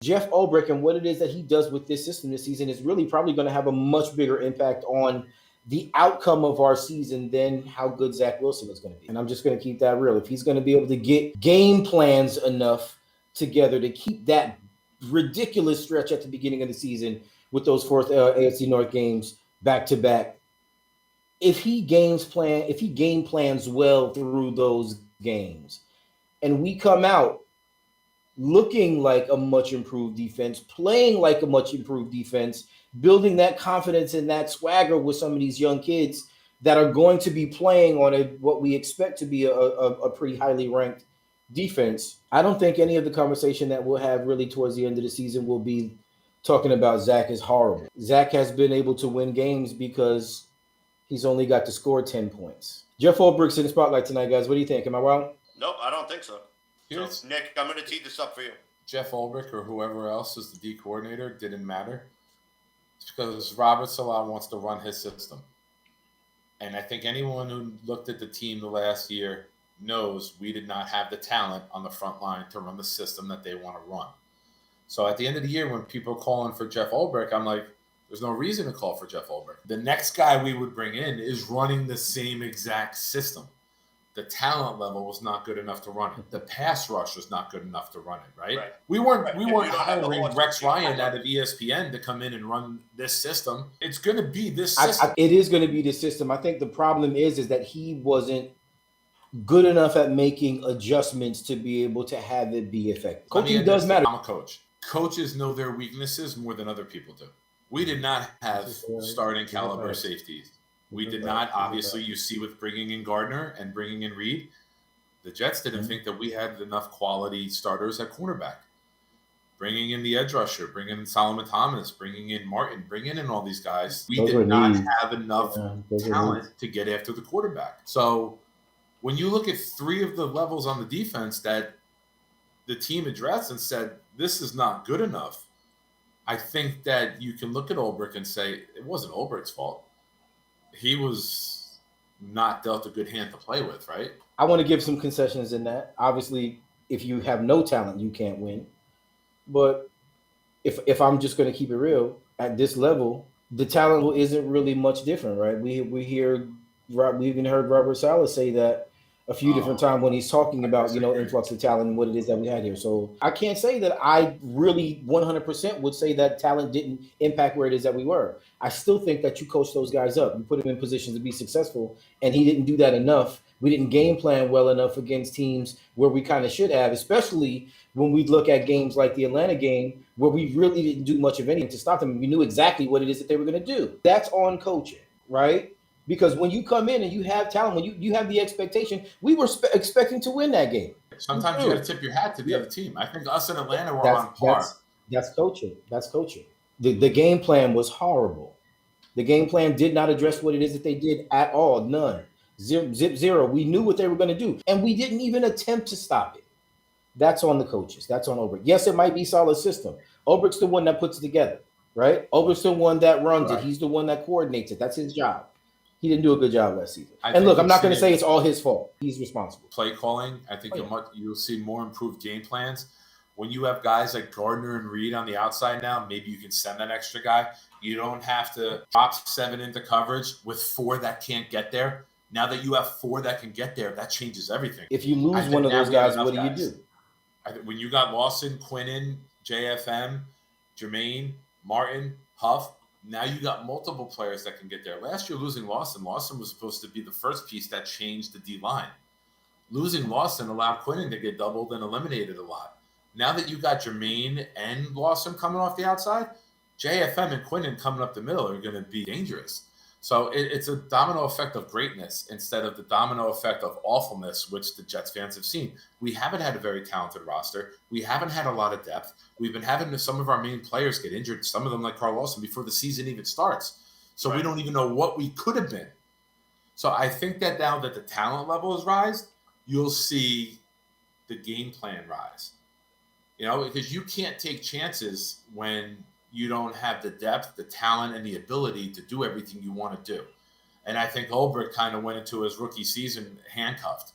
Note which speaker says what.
Speaker 1: Jeff Ulbrich and what it is that he does with this system this season is really probably going to have a much bigger impact on the outcome of our season than how good Zach Wilson is going to be. And I'm just going to keep that real. If he's going to be able to get game plans enough together to keep that ridiculous stretch at the beginning of the season with those fourth AFC North games back to back, if he game plans well through those games, and we come out looking like a much improved defense, playing like a much improved defense, building that confidence and that swagger with some of these young kids that are going to be playing on what we expect to be a pretty highly ranked defense. I don't think any of the conversation that we'll have really towards the end of the season will be talking about Zach is horrible. Zach has been able to win games because he's only got to score 10 points. Jeff Ulbrich's in the spotlight tonight, guys. What do you think? Am I wrong?
Speaker 2: Nope, I don't think so. So, Nick, I'm going to tee this up for you.
Speaker 3: Jeff Ulbrich or whoever else is the D coordinator didn't matter. It's because Robert Saleh wants to run his system. And I think anyone who looked at the team the last year knows we did not have the talent on the front line to run the system that they want to run. So at the end of the year, when people are calling for Jeff Ulbrich, I'm like, there's no reason to call for Jeff Ulbrich. The next guy we would bring in is running the same exact system. The talent level was not good enough to run it. The pass rush was not good enough to run it, right? We weren't hiring Rex Ryan out of ESPN to come in and run this system. It's going to be this system.
Speaker 1: It is going to be this system. I think the problem is that he wasn't good enough at making adjustments to be able to have it be effective. Coaching does matter.
Speaker 3: I'm a coach. Coaches know their weaknesses more than other people do. We did not have starting caliber safeties. We did not. Obviously, you see with bringing in Gardner and bringing in Reed, the Jets didn't think that we had enough quality starters at cornerback. Bringing in the edge rusher, bringing in Solomon Thomas, bringing in Martin, bringing in all these guys. We did not have enough talent to get after the quarterback. So when you look at three of the levels on the defense that the team addressed and said, this is not good enough, I think that you can look at Ulbrich and say it wasn't Ulbrich's fault. He was not dealt a good hand to play with, right?
Speaker 1: I want to give some concessions in that. Obviously, if you have no talent, you can't win. But if I'm just going to keep it real, at this level, the talent isn't really much different, right? We even heard Robert Saleh say that a few different times when he's talking about, influx of talent and what it is that we had here. So I can't say that I really 100% would say that talent didn't impact where it is that we were. I still think that you coach those guys up. You put them in positions to be successful, and he didn't do that enough. We didn't game plan well enough against teams where we kind of should have, especially when we look at games like the Atlanta game where we really didn't do much of anything to stop them. We knew exactly what it is that they were going to do. That's on coaching, right? Because when you come in and you have talent, when you have the expectation, we were expecting to win that game.
Speaker 3: Sometimes you got to tip your hat to the other team. I think us in Atlanta were on par.
Speaker 1: That's coaching. That's coaching. The game plan was horrible. The game plan did not address what it is that they did at all. None. Zero. We knew what they were going to do, and we didn't even attempt to stop it. That's on the coaches. That's on Ulbrich. Yes, it might be solid system. Ulbrich's the one that puts it together, right? Ulbrich's the one that runs it. He's the one that coordinates it. That's his job. He didn't do a good job last season. And look, I'm not going to say it's all his fault. He's responsible.
Speaker 3: Play calling, I think you'll see more improved game plans. When you have guys like Gardner and Reed on the outside now, maybe you can send that extra guy. You don't have to drop 7 into coverage with 4 that can't get there. Now that you have 4 that can get there, that changes everything.
Speaker 1: If you lose one of those guys, what do you do?
Speaker 3: When you got Lawson, Quinnen, JFM, Jermaine, Martin, Huff, now you got multiple players that can get there. Last year, losing Lawson was supposed to be the first piece that changed the D-line. Losing Lawson allowed Quinnen to get doubled and eliminated a lot. Now that you got Jermaine and Lawson coming off the outside, JFM and Quinnen coming up the middle are going to be dangerous. So it's a domino effect of greatness instead of the domino effect of awfulness, which the Jets fans have seen. We haven't had a very talented roster. We haven't had a lot of depth. We've been having some of our main players get injured, some of them like Carl Lawson, before the season even starts. So we don't even know what we could have been. So I think that now that the talent level has risen, you'll see the game plan rise. Because you can't take chances when you don't have the depth, the talent, and the ability to do everything you want to do. And I think Ulbrich kind of went into his rookie season handcuffed.